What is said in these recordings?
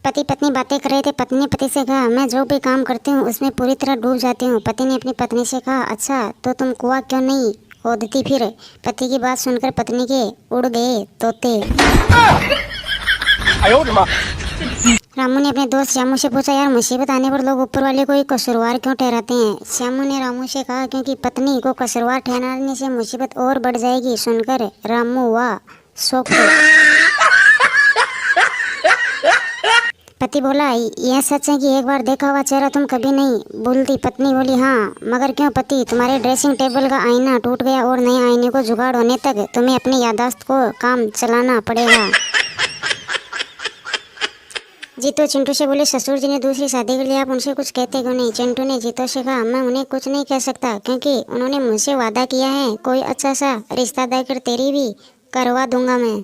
पति पत्नी बातें कर रहे थे। पत्नी ने पति से कहा, मैं जो भी काम करती हूँ उसमें पूरी तरह डूब जाती हूँ। पति ने अपनी पत्नी से कहा, अच्छा तो तुम कुआं क्यों नहीं खोदती फिर? पति की बात सुनकर पत्नी के उड़ गए तोते। रामू ने अपने दोस्त श्यामू से पूछा, यार मुसीबत आने पर लोग ऊपर वाले को ही कसूरवार क्यों ठहराते हैं? श्यामू ने रामू से कहा, क्योंकि पत्नी को कसूरवार ठहराने से मुसीबत और बढ़ जाएगी। सुनकर रामू वाह शौक। पति बोला, यह सच है कि एक बार देखा हुआ चेहरा तुम कभी नहीं भूलती? पत्नी बोली, हाँ। मगर क्यों पति? तुम्हारे ड्रेसिंग टेबल का आईना टूट गया और नए आईने को जुगाड़ होने तक तुम्हें अपनी याददाश्त को काम चलाना पड़ेगा। जीतो चिंटू से बोले, ससुर जी ने दूसरी शादी के लिए आप उनसे कुछ कहते क्यों नहीं? चिंटू ने जीतो से कहा, मैं उन्हें कुछ नहीं कह सकता क्योंकि उन्होंने मुझसे वादा किया है कोई अच्छा सा रिश्ता देकर तेरी भी करवा दूंगा मैं।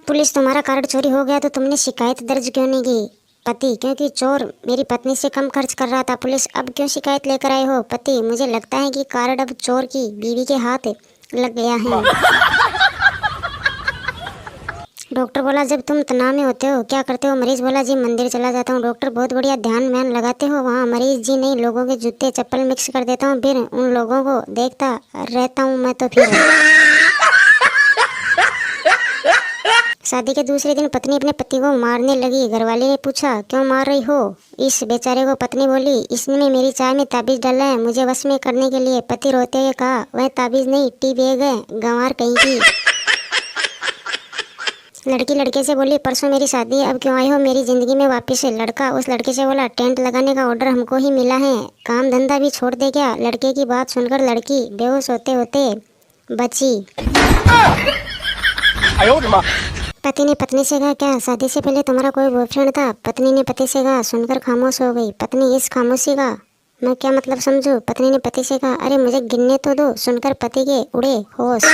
पुलिस तुम्हारा कार्ड चोरी हो गया तो तुमने शिकायत दर्ज क्यों नहीं की? पति, क्योंकि चोर मेरी पत्नी से कम खर्च कर रहा था। पुलिस, अब क्यों शिकायत लेकर आए हो? पति, मुझे लगता है कि कार्ड अब चोर की बीवी के हाथ लग गया है। डॉक्टर बोला, जब तुम तनाव में होते हो क्या करते हो? मरीज बोला, जी मंदिर चला जाता हूँ। डॉक्टर, बहुत बढ़िया, ध्यान व्यान लगाते हो वहाँ? मरीज, जी नहीं, लोगों के जूते चप्पल मिक्स कर देता हूँ, फिर उन लोगों को देखता रहता हूँ मैं तो फिर। शादी के दूसरे दिन पत्नी अपने पति को मारने लगी। घरवाले ने पूछा, क्यों मार रही हो इस बेचारे को? पत्नी बोली, इसने मेरी चाय में ताबीज डाला है मुझे वश में करने के लिए। पति रोते हुए कहा, वह ताबीज नहीं टी बैग है, गंवार कहीं की। लड़की लड़के से बोली, परसों मेरी शादी है, अब क्यों आई हो मेरी जिंदगी में वापस? लड़का उस लड़के से बोला, टेंट लगाने का ऑर्डर हमको ही मिला है, काम धंधा भी छोड़ दे क्या? लड़के की बात सुनकर लड़की बेहोश होते होते बची। पति ने पत्नी से कहा, क्या शादी से पहले तुम्हारा कोई बॉयफ्रेंड था? पत्नी ने पति से कहा। सुनकर खामोश हो गई। पत्नी, इस खामोशी का मैं क्या मतलब समझूं? पत्नी ने पति से कहा, अरे मुझे गिनने तो दो। सुनकर पति के उड़े होश।